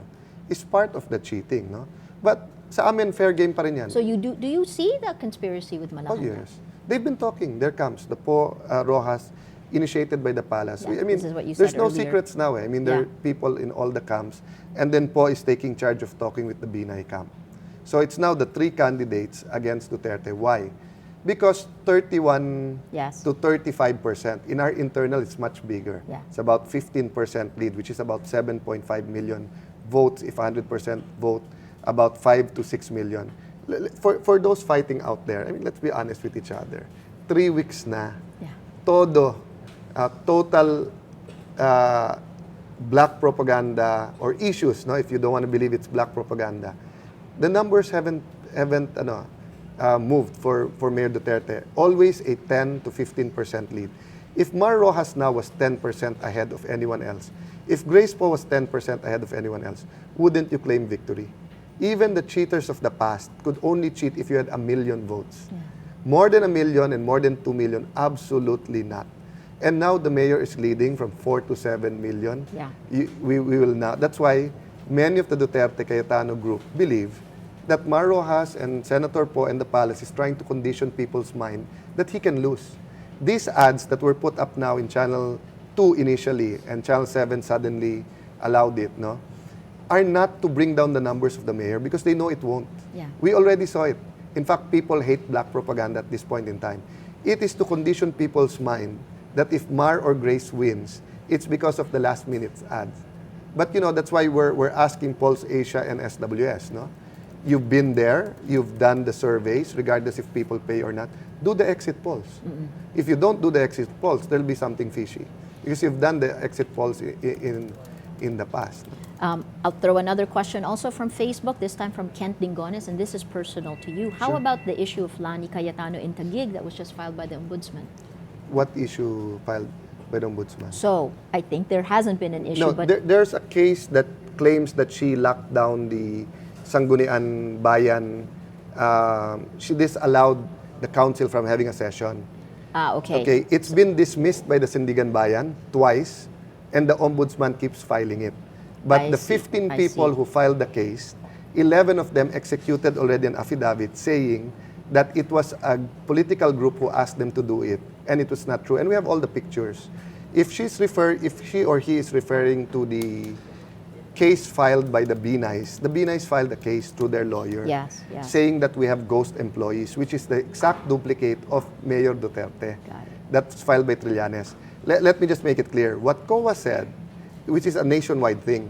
is part of the cheating, no? But sa amin, fair game pa rin yan. So do you see the conspiracy with Oh, Malacanang? yes. They've been talking. There comes the Rojas, initiated by the palace. Yeah, I mean, this is what you there's said no earlier. secrets now. I mean, there are Yeah. people in all the camps. And then Po is taking charge of talking with the Binay camp. So it's now the 3 candidates against Duterte. Why? Because 31 Yes. to 35%. In our internal, it's much bigger. Yeah. It's about 15% lead, which is about 7.5 million votes if 100% vote, about 5 to 6 million. For those fighting out there, I mean, let's be honest with each other. 3 weeks na, Yeah. todo, total black propaganda or issues, no, if you don't want to believe it's black propaganda, the numbers haven't moved for Mayor Duterte. Always a 10 to 15% lead. If Mar Rojas now was 10% ahead of anyone else, if Grace Poe was 10% ahead of anyone else, wouldn't you claim victory? Even the cheaters of the past could only cheat if you had 1 million votes. Yeah. More than 1 million and more than 2 million, absolutely not. And now the mayor is leading from 4 to 7 million. Yeah. We will now. That's why many of the Duterte Cayetano group believe that Mar Rojas and Senator Poe and the palace is trying to condition people's mind that he can lose. These ads that were put up now in Channel 2 initially and Channel 7 suddenly allowed it, no, are not to bring down the numbers of the mayor because they know it won't. Yeah. We already saw it. In fact, people hate black propaganda at this point in time. It is to condition people's mind that if Mar or Grace wins, it's because of the last minute ads. But that's why we're asking Pulse Asia and SWS, no? You've been there, you've done the surveys, regardless if people pay or not. Do the exit polls. If you don't do the exit polls, there'll be something fishy. Because you've done the exit polls in the past. I'll throw another question also from Facebook, this time from Kent Dingones, and this is personal to you. How Sure. about the issue of Lani Cayetano in Taguig that was just filed by the Ombudsman? What issue filed by the Ombudsman? So, I think there hasn't been an issue, No, but there's a case that claims that she locked down the Sangguniang Bayan. She disallowed the council from having a session. okay. Okay, it's been dismissed by the Sandigan Bayan twice, and the Ombudsman keeps filing it. But I the see, 15 I people see. who filed the case, 11 of them executed already an affidavit saying that it was a political group who asked them to do it, and it was not true. And we have all the pictures. If she or he is referring to the case filed by the B-Nice filed a case through their lawyer, Yes, yes. saying that we have ghost employees, which is the exact duplicate of Mayor Duterte. Got it. That's filed by Trillanes. Let me just make it clear. What COA said, which is a nationwide thing,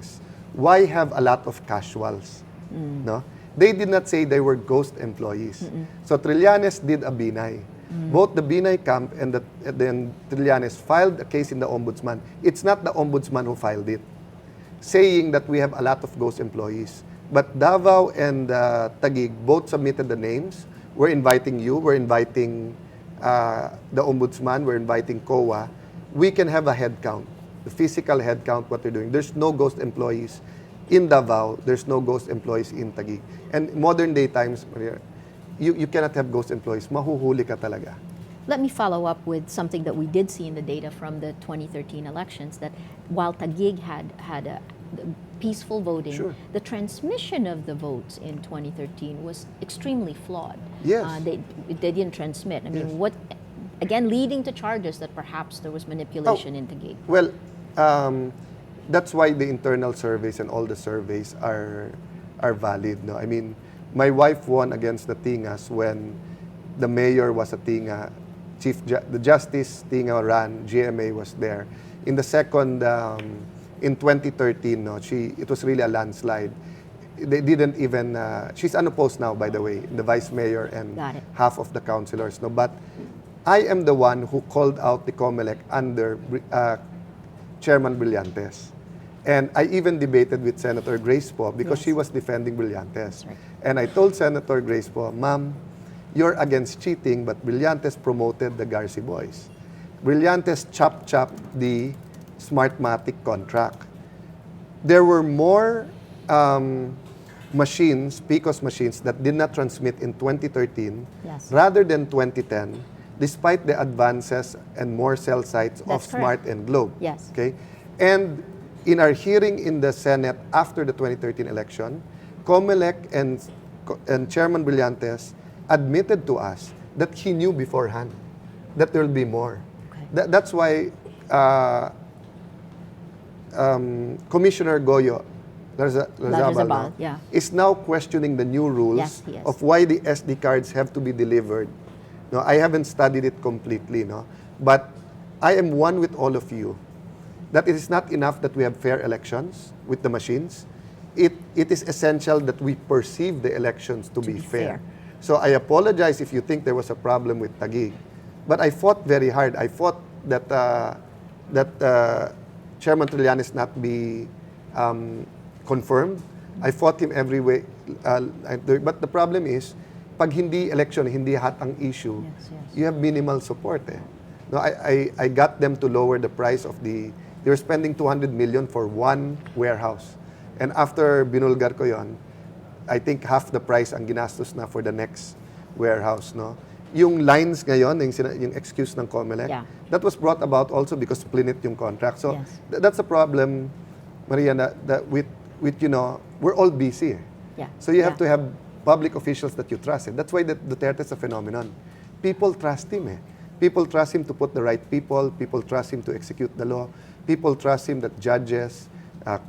why have a lot of casuals? No? They did not say they were ghost employees. So Trillanes did a Binay. Both the Binay camp and then Trillanes filed a case in the Ombudsman. It's not the Ombudsman who filed it, saying that we have a lot of ghost employees. But Davao and Taguig both submitted the names. We're inviting you. We're inviting the Ombudsman. We're inviting COA. We can have a head count, the physical head count, what they're doing. There's no ghost employees in Davao. There's no ghost employees in Taguig. And modern day times, Maria, you cannot have ghost employees. Mahuhuli ka talaga. Let me follow up with something that we did see in the data from the 2013 elections, that while Taguig had a peaceful voting, Sure. the transmission of the votes in 2013 was extremely flawed. Yes. They didn't transmit. I mean, Yes. what, again, leading to charges that perhaps there was manipulation in Taguig. Well, that's why the internal surveys and all the surveys are valid. No, I mean, my wife won against the Tingas when the mayor was a Tinga, the Justice Tinga ran, GMA was there. In the second, in 2013, no, it was really a landslide. They didn't even. She's unopposed now, by the way, the vice mayor and Got it. half of the councilors. No, but I am the one who called out the COMELEC under Chairman Brillantes. And I even debated with Senator Grace Poe because Yes. she was defending Brillantes. That's right. And I told Senator Grace Poe, Ma'am, you're against cheating, but Brillantes promoted the Garci boys. Brillantes chopped the Smartmatic contract. There were more machines, PCOS machines, that did not transmit in 2013 Yes. rather than 2010 despite the advances and more cell sites That's of Smart correct. and Globe. Yes. Okay? And in our hearing in the Senate after the 2013 election, COMELEC and Chairman Brillantes admitted to us that he knew beforehand that there will be more. Okay. That's why Commissioner Goyo Larrazabal, yeah. is now questioning the new rules Yes, he is. of why the SD cards have to be delivered. No, I haven't studied it completely, no, but I am one with all of you that it is not enough that we have fair elections with the machines. It is essential that we perceive the elections to be fair. So I apologize if you think there was a problem with Taguig, but I fought very hard. I fought that Chairman Trillanes not be confirmed. I fought him every way. But the problem is, pag hindi election, hindi hot ang issue, Yes, yes. you have minimal support. No, I got them to lower the price of the. They were spending 200 million for one warehouse, and after binulgar ko yon, I think half the price ang ginastos na for the next warehouse. No, yung lines ngayon, yung excuse ng COMELEC, Yeah. that was brought about also because plinit yung contract. So Yes. that's a problem, Maria, that with we're all busy. Yeah. So you have Yeah. to have public officials that you trust. That's why Duterte is a phenomenon. People trust him. People trust him to put the right people. People trust him to execute the law. People trust him that judges,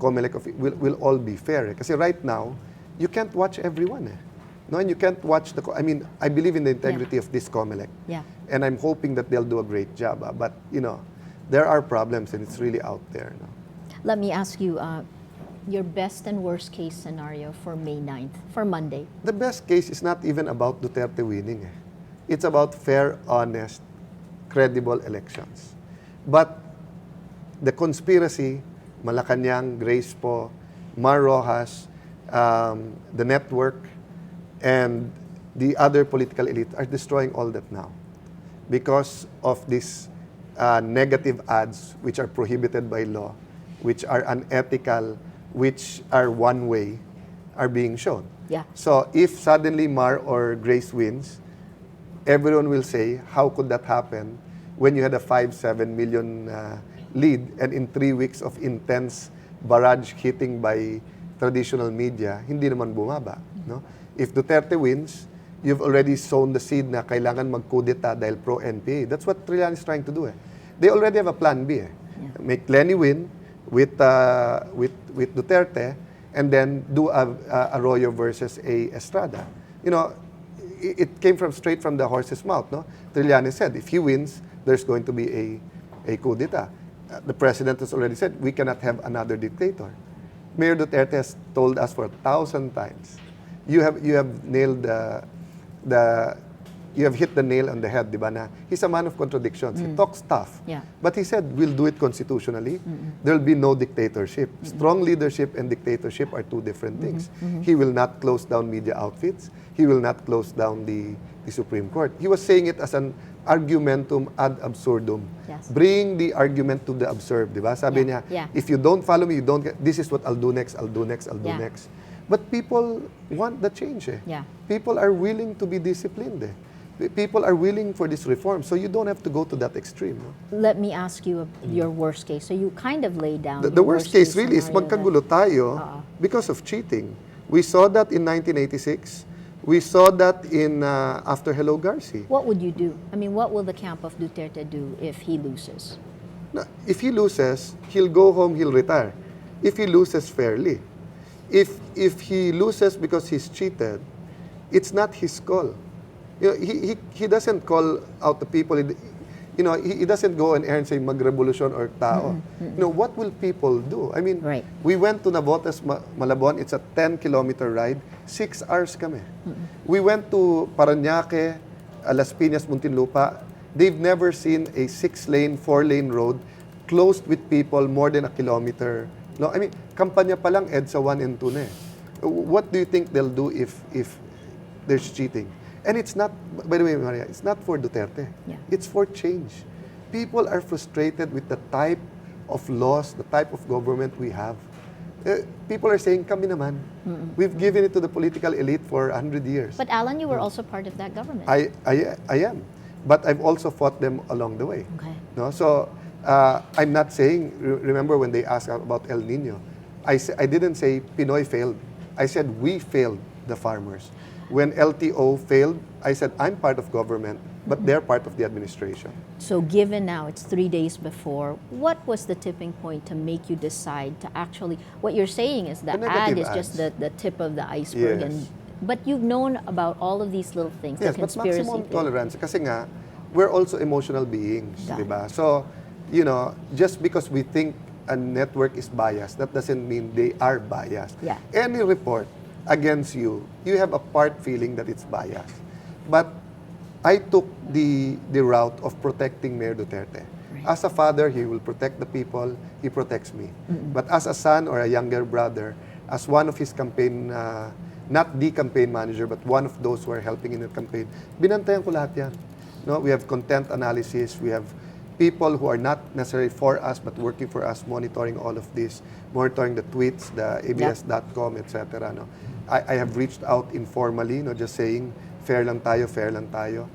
COMELEC will all be fair. Because right now, you can't watch everyone. No, and you can't watch I believe in the integrity of this COMELEC. Yeah. And I'm hoping that they'll do a great job. But, there are problems and it's really out there. No? Let me ask you your best and worst case scenario for May 9th, for Monday. The best case is not even about Duterte winning. It's about fair, honest, credible elections. But the conspiracy, Malacanang, Grace Po, Mar Rojas, the network, and the other political elite are destroying all that now because of these negative ads which are prohibited by law, which are unethical, which are one way, are being shown. Yeah. So if suddenly Mar or Grace wins, everyone will say, how could that happen when you had a 5-7 million lead and in 3 weeks of intense barrage hitting by traditional media, hindi naman bumaba. No? If Duterte wins, you've already sown the seed na kailangan mag-kudeta dahil pro-NPA. That's what Trillanes is trying to do. They already have a plan B. Yeah. Make Lenny win with Duterte and then do a Arroyo versus a Estrada. It came straight from the horse's mouth. No? Trillanes said, if he wins, there's going to be a coup d'etat. The president has already said, we cannot have another dictator. Mayor Duterte has told us for 1,000 times, you have nailed you have hit the nail on the head, di ba, na he's a man of contradictions. He talks tough. Yeah. But he said, we'll do it constitutionally. There'll be no dictatorship. Strong leadership and dictatorship are two different things. He will not close down media outfits. He will not close down the Supreme Court. He was saying it as an argumentum ad absurdum. Yes. Bring the argument to the absurd, di ba? Sabi niya, Yeah. if you don't follow me, you don't get, this is what I'll do next, I'll do next, I'll do Yeah. next. But people want the change. Yeah. People are willing to be disciplined. People are willing for this reform. So you don't have to go to that extreme. No? Let me ask you your worst case. So you kind of laid down The your worst case really is scenario magkagulo tayo because of cheating. We saw that in 1986. We saw that in after Hello Garci. What would you do? I mean, what will the camp of Duterte do if he loses? Now, if he loses, he'll go home, he'll retire. If he loses fairly. If he loses because he's cheated, it's not his call. He doesn't call out the people. He doesn't go on air and say magrevolusyon or tao. What will people do? I mean, Right. we went to Navotas, Malabon. It's a 10-kilometer ride. 6 hours kami. We went to Parañaque, Las Piñas, Muntinlupa. They've never seen a 6-lane, 4-lane road closed with people more than a kilometer. No, I mean, kampanya pa lang EDSA 1 and 2 na eh. What do you think they'll do if there's cheating? And it's not, by the way, Maria, it's not for Duterte. Yeah. It's for change. People are frustrated with the type of laws, the type of government we have. People are saying, kami naman. We've given it to the political elite for 100 years. But Alan, you were also part of that government. I am. but I've also fought them along the way. Okay. No? So, I'm not saying, remember when they asked about El Nino, I didn't say Pinoy failed. I said we failed the farmers. When LTO failed, I said I'm part of government, but they're part of the administration. So given now it's 3 days before, what was the tipping point to make you decide to actually, what you're saying is the The ad negative is just ads. the tip of the iceberg. Yes. But you've known about all of these little things, Yes, the but conspiracy maximum thing. tolerance. Kasi nga, we're also emotional beings, Got di ba? So, you know, just because we think a network is biased, that doesn't mean they are biased. Yeah. Any report against you, you have a part feeling that it's biased. But I took the route of protecting Mayor Duterte. Right. As a father, he will protect the people, he protects me. But as a son or a younger brother, as one of his campaign, not the campaign manager, but one of those who are helping in the campaign, binantayan ko lahat yan. No? We have content analysis, we have people who are not necessarily for us, but working for us, monitoring all of this, monitoring the tweets, the abs.com, etc. No? I have reached out informally, no, just saying, fair lang tayo, fair lang tayo.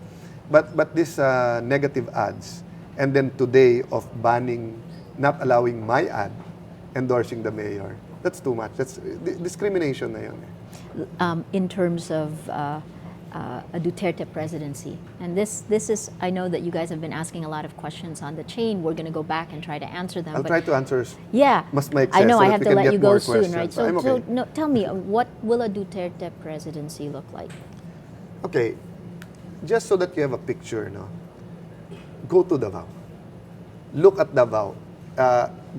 But this negative ads, and then today of banning, not allowing my ad, endorsing the mayor, that's too much. That's discrimination na yun. In terms of a Duterte presidency. And this is, I know that you guys have been asking a lot of questions on the chain. We're going to go back and try to answer them. I'll try to answer Yeah. mas maikse I know, so I that have we to can let get you go more soon, questions. right? I'm okay. So no, tell me, what will a Duterte presidency look like? Okay, just so that you have a picture, no? Go to Davao. Look at Davao.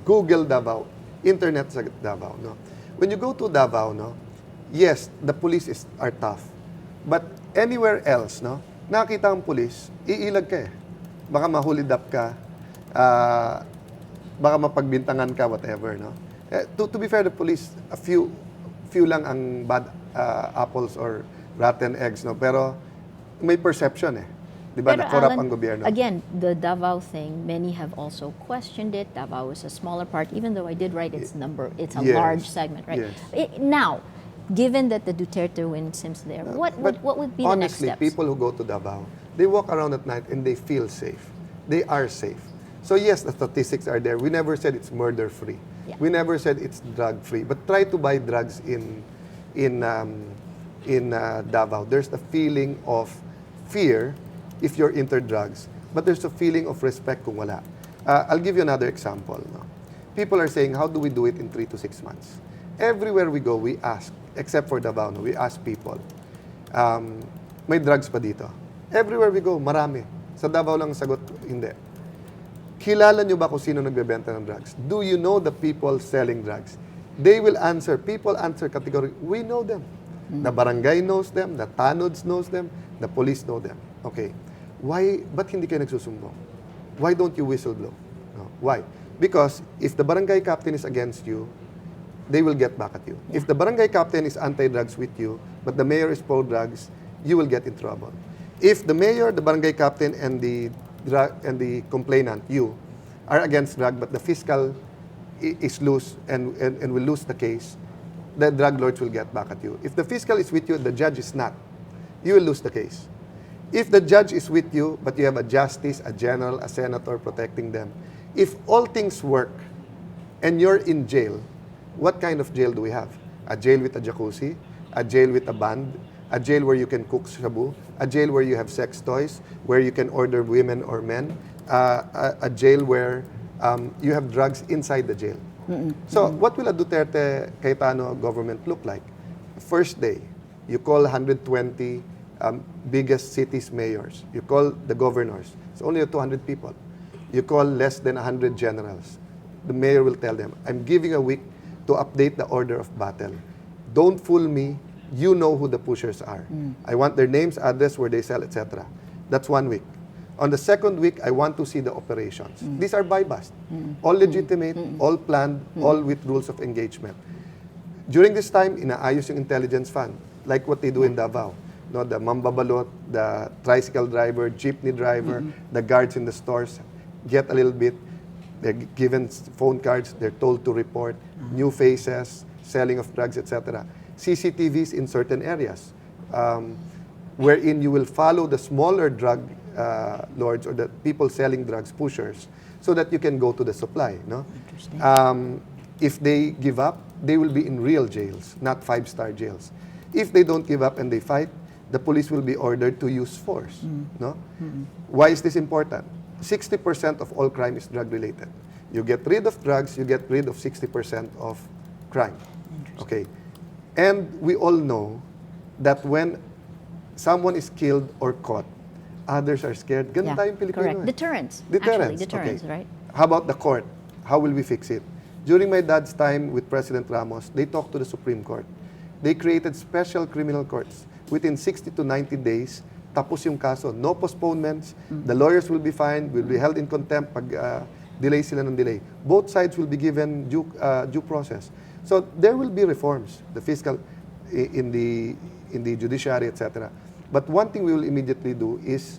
Google Davao. Internet sa Davao, no? When you go to Davao, no? Yes, the police are tough. But anywhere else, no? Nakita ang police, iilag ka eh. Baka mahulid up ka, baka mapagbintangan ka, whatever, no? To be fair, the police, a few lang ang bad apples or rotten eggs, no? Pero may perception eh. Di ba? Pero Na-corrupt Alan, ang gobyerno. Again, the Davao thing, many have also questioned it. Davao is a smaller part, even though I did write its number. It's a Yes. large segment, right? Yes. Now, given that the Duterte win seems there, what But would be the next honestly, steps? people who go to Davao, they walk around at night and they feel safe. They are safe. So yes, the statistics are there. We never said it's murder-free. Yeah. We never said it's drug-free. But try to buy drugs in Davao. There's a feeling of fear if you're into drugs, but there's a feeling of respect kung wala. I'll give you another example. No? People are saying, how do we do it in 3 to 6 months? Everywhere we go, we ask, except for Davao, no? We ask people, may drugs pa dito? Everywhere we go, marami. Sa Davao lang sagot, hindi. Kilala nyo ba kung sino nagbebenta ng drugs? Do you know the people selling drugs? They will answer, people answer categorically, we know them. The barangay knows them, the tanods knows them, the police know them. Okay. Why, ba't hindi kayo nagsusumbong? Why don't you whistleblow? No. Why? Because if the barangay captain is against you, they will get back at you. Yeah. If the barangay captain is anti-drugs with you, but the mayor is pro-drugs, you will get in trouble. If the mayor, the barangay captain, and the complainant, you, are against drug, but the fiscal is loose and will lose the case, the drug lords will get back at you. If the fiscal is with you, the judge is not, you will lose the case. If the judge is with you, but you have a justice, a general, a senator protecting them, if all things work and you're in jail, what kind of jail do we have? A jail with a jacuzzi, a jail with a band, a jail where you can cook shabu, a jail where you have sex toys, where you can order women or men, a jail where you have drugs inside the jail. So what will a Duterte Cayetano government look like? First day, you call 120 biggest cities mayors. You call the governors. It's only 200 people. You call less than 100 generals. The mayor will tell them, I'm giving a week to update the order of battle. Don't fool me. You know who the pushers are. I want their names, address, where they sell, etc. That's 1 week. On the second week, I want to see the operations. These are bypassed. All legitimate, all planned, all with rules of engagement. During this time, inaayos yung intelligence fund, like what they do in Davao. No, the mambabalot, the tricycle driver, jeepney driver, the guards in the stores get a little bit. They're given phone cards. They're told to report new faces, selling of drugs, etc. CCTVs in certain areas. wherein you will follow the smaller drug lords or the people selling drugs, pushers, so that you can go to the supply. No? Interesting. If they give up, they will be in real jails, not 5-star jails. If they don't give up and they fight, the police will be ordered to use force. No? Why is this important? 60% of all crime is drug-related. You get rid of drugs, you get rid of 60% of crime. Okay. And we all know that when someone is killed or caught, others are scared. Ganun tayong Pilipino. Correct. Eh. Deterrence. Deterrence. Actually, deterrence, Okay. right? How about the court? How will we fix it? During my dad's time with President Ramos, they talked to the Supreme Court. They created special criminal courts. Within 60 to 90 days, tapos yung kaso. No postponements. The lawyers will be fined, will be held in contempt pag delay sila ng delay. Both sides will be given due process. So there will be reforms, the fiscal, in the judiciary, etc. But one thing we will immediately do is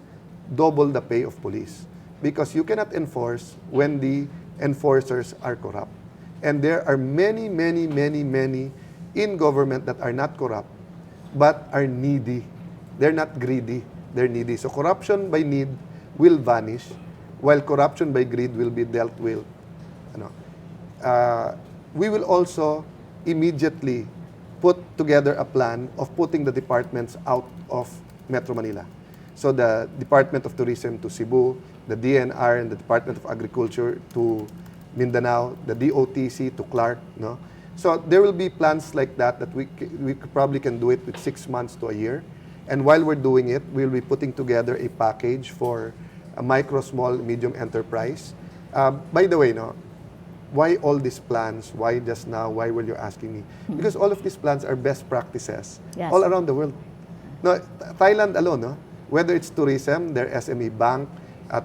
double the pay of police. Because you cannot enforce when the enforcers are corrupt. And there are many in government that are not corrupt, but are needy. They're not greedy, they're needy. So corruption by need will vanish, while corruption by greed will be dealt with. We will also immediately put together a plan of putting the departments out of Metro Manila. So the Department of Tourism to Cebu, the DNR and the Department of Agriculture to Mindanao, the DOTC to Clark. No? So there will be plans like that we probably can do it with 6 months to a year. And while we're doing it, we'll be putting together a package for a micro, small, medium enterprise. By the way, no, why all these plans? Why just now? Why were you asking me? Because all of these plans are best practices all around the world. No, Thailand alone, no? Whether it's tourism, their SME bank,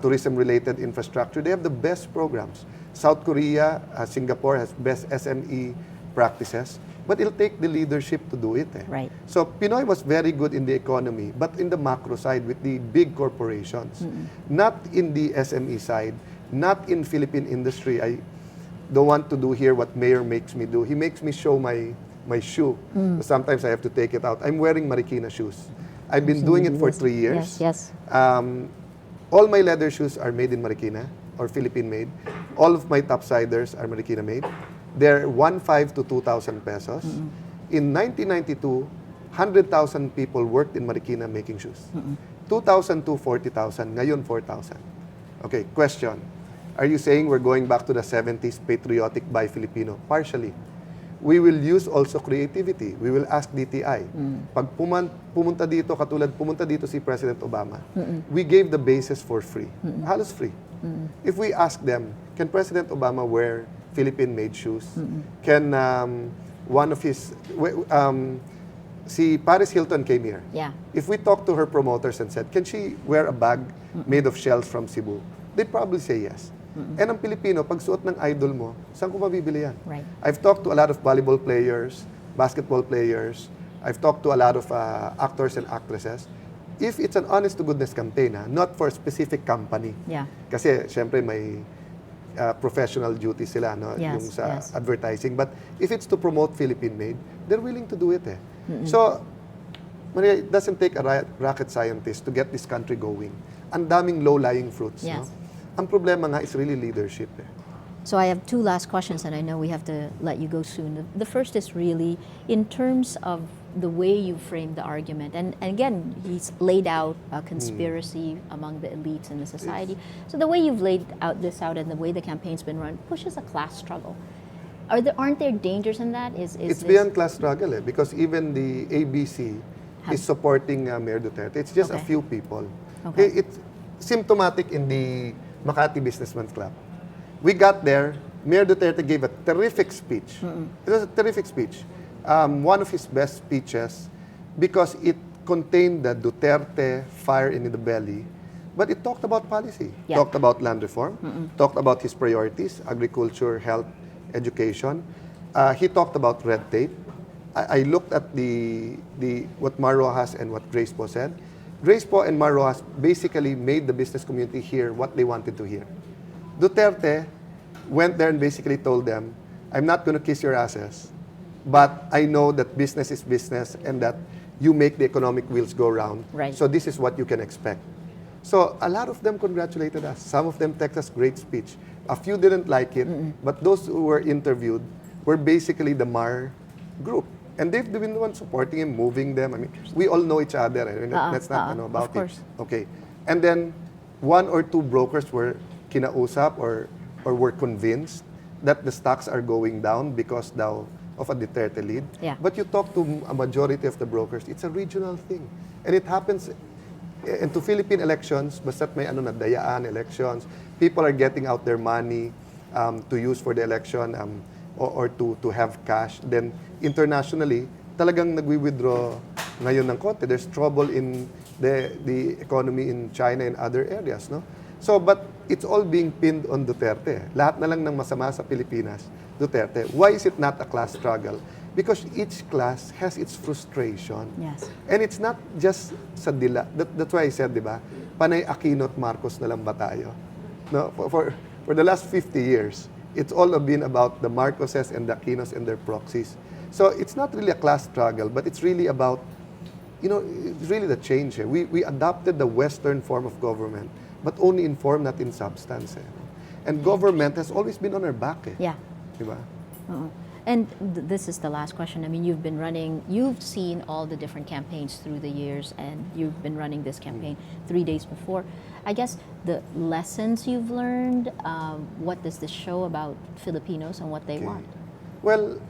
tourism-related infrastructure, they have the best programs. South Korea, Singapore has best SME practices, but it'll take the leadership to do it. Eh. Right. So Pinoy was very good in the economy, but in the macro side with the big corporations, not in the SME side, not in Philippine industry. I don't want to do here what Mayor makes me do. He makes me show my shoe. So sometimes I have to take it out. I'm wearing Marikina shoes. I've been doing it for 3 years. Yes. All my leather shoes are made in Marikina or Philippine made. All of my topsiders are Marikina made. They're 1,500 to 2,000 pesos. In 1992, 100,000 people worked in Marikina making shoes. 2,000 to 40,000. Ngayon, 4,000. Okay, question. Are you saying we're going back to the 70s patriotic by Filipino? Partially. We will use also creativity. We will ask DTI. Pag pumunta dito, katulad pumunta dito si President Obama, we gave the bases for free. Halos free. If we ask them, can President Obama wear Philippine-made shoes? Can one of his... si Paris Hilton came here. Yeah. If we talk to her promoters and said, can she wear a bag made of shells from Cebu? They'd probably say yes. And ang Pilipino, pag suot ng idol mo, saan ko mabibili yan? Right. I've talked to a lot of volleyball players, basketball players. I've talked to a lot of actors and actresses. If it's an honest-to-goodness campaign, not for a specific company. Yeah. Kasi, syempre, may professional duty sila, no? Yung sa advertising. But if it's to promote Philippine-made, they're willing to do it. Eh. So, Maria, it doesn't take a rocket scientist to get this country going. Ang daming low-lying fruits. Yes. No? Ang problema nga is really leadership. Eh. So I have 2 last questions, and I know we have to let you go soon. The first is really in terms of the way you framed the argument. And again, he's laid out a conspiracy among the elites in the society. So the way you've laid this out and the way the campaign's been run pushes a class struggle. Aren't there dangers in that? It's beyond class struggle, because even the ABC is supporting Mayor Duterte. It's just a few people. Okay. It's symptomatic in the Makati Businessman's Club. We got there, Mayor Duterte gave a terrific speech. It was a terrific speech. One of his best speeches because it contained the Duterte fire in the belly, but it talked about policy. Talked about land reform, talked about his priorities, agriculture, health, education. He talked about red tape. I looked at the what Mar Rojas and what Grace Po said. Grace Po and Mar Rojas basically made the business community hear what they wanted to hear. Duterte went there and basically told them, I'm not going to kiss your asses, but I know that business is business and that you make the economic wheels go round. Right. So this is what you can expect. So a lot of them congratulated us. Some of them text us great speech. A few didn't like it, but those who were interviewed were basically the Mar group. And they've been the ones supporting him, moving them. I mean, we all know each other. I mean, let's not know about of course. it. Okay. And then one or two brokers were kinausap or were convinced that the stocks are going down because daw of a Duterte lead. Yeah. But you talk to a majority of the brokers, it's a regional thing. And it happens into Philippine elections, basta't may dayaan elections, people are getting out their money to use for the election or to have cash. Then internationally, talagang nagwi-withdraw ngayon ng konti. There's trouble in the economy in China and other areas, no? So, but it's all being pinned on Duterte. Lahat na lang ng masama sa Pilipinas, Duterte. Why is it not a class struggle? Because each class has its frustration. Yes. And it's not just sa dila. That's why I said, di ba, panay Aquino at Marcos na lang ba tayo? No? For the last 50 years, it's all been about the Marcoses and the Aquinos and their proxies. So it's not really a class struggle, but it's really about, it's really the change here. We adopted the Western form of government, but only in form, not in substance. And government has always been on our back. Yeah. Diba? And this is the last question. I mean, you've seen all the different campaigns through the years, and you've been running this campaign 3 days before. I guess the lessons you've learned, what does this show about Filipinos and what they want? Well,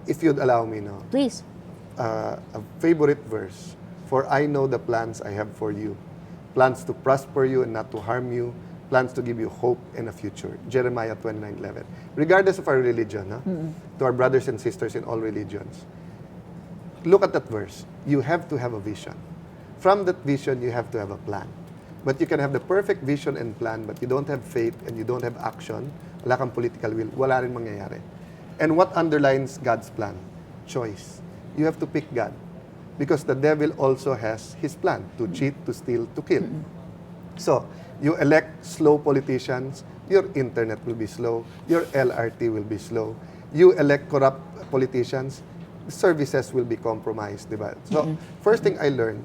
if you'd allow me, no. Please. A favorite verse, for I know the plans I have for you, plans to prosper you and not to harm you, plans to give you hope and a future. Jeremiah 29:11. Regardless of our religion, to our brothers and sisters in all religions, look at that verse. You have to have a vision. From that vision, you have to have a plan. But you can have the perfect vision and plan, but you don't have faith and you don't have action, wala kang political will, wala rin mangyayari. And what underlines God's plan? Choice. You have to pick God. Because the devil also has his plan to cheat, to steal, to kill. So, you elect slow politicians, your internet will be slow, your LRT will be slow. You elect corrupt politicians, services will be compromised, diba? So, first thing I learned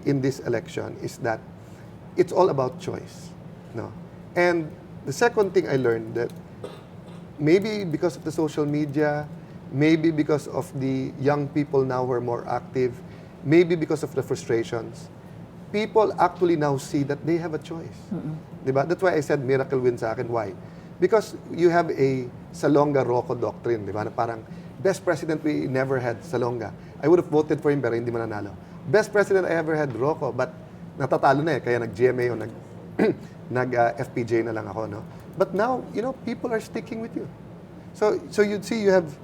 in this election is that it's all about choice. No? And the second thing I learned that maybe because of the social media, maybe because of the young people now who are more active, maybe because of the frustrations, people actually now see that they have a choice. Diba? That's why I said miracle win sa akin. Why? Because you have a Salonga-Rocco doctrine, diba? Na parang, best president we never had, Salonga. I would have voted for him pero hindi mananalo. Best president I ever had, Rocco, but natatalo na kaya nag-GMA o nag-FPJ na lang ako, no? But now, people are sticking with you. So you'd see you have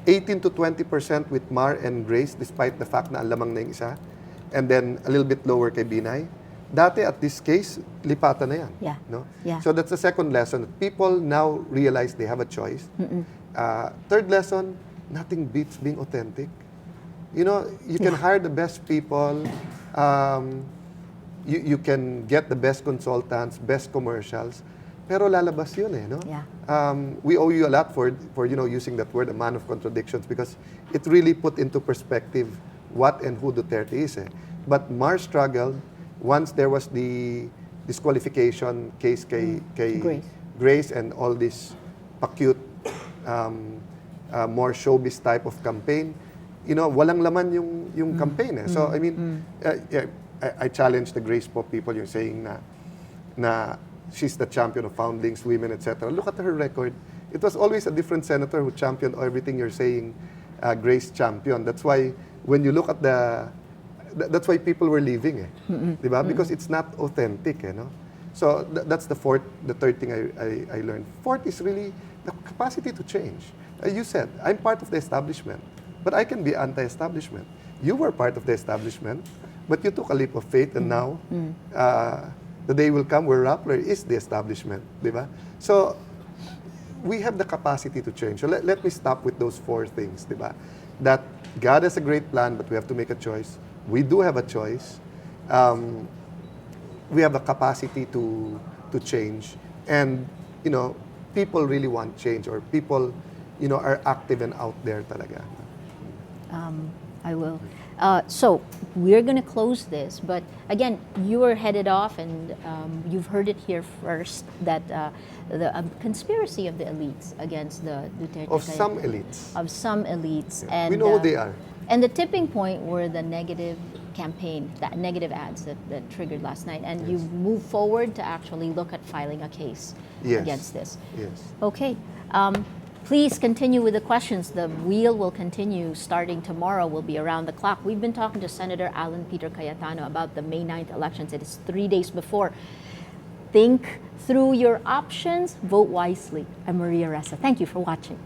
18 to 20% with Mar and Grace despite the fact na ang lamang na yung isa. And then a little bit lower kay Binay. Dati at this case, lipatan na yan. Yeah. No? Yeah. So that's the second lesson. People now realize they have a choice. Third lesson, nothing beats being authentic. You can hire the best people. You can get the best consultants, best commercials. Pero lalabas yun no? Yeah. We owe you a lot for using that word, a man of contradictions, because it really put into perspective what and who Duterte is. But Mar struggled once there was the disqualification case kay Grace and all this pa-cute, more showbiz type of campaign. Walang laman yung campaign. So, I mean, I challenge the Grace po people, yung saying na she's the champion of foundlings, women, etc. Look at her record. It was always a different senator who championed everything you're saying Grace champion. That's why when you look at that's why people were leaving diba? Because it's not authentic, no? So that's the third thing I learned. Fourth is really the capacity to change. You said, I'm part of the establishment, but I can be anti-establishment. You were part of the establishment, but you took a leap of faith, and now the day will come where Rappler is the establishment, diba? So we have the capacity to change. So let me stop with those four things, diba? That God has a great plan, but we have to make a choice. We do have a choice. We have the capacity to change, and people really want change, or people are active and out there talaga. I will. So we're going to close this, but again, you are headed off, and you've heard it here first that the conspiracy of the elites against the Duterte Of some elites. of some elites, Yeah. and We know who they are. And the tipping point were the negative campaign, that negative ads that triggered last night, and you move forward to actually look at filing a case against this. Yes. Okay. Please continue with the questions. The wheel will continue starting tomorrow. Will be around the clock. We've been talking to Senator Alan Peter Cayetano about the May 9th elections. It is 3 days before. Think through your options. Vote wisely. I'm Maria Ressa. Thank you for watching.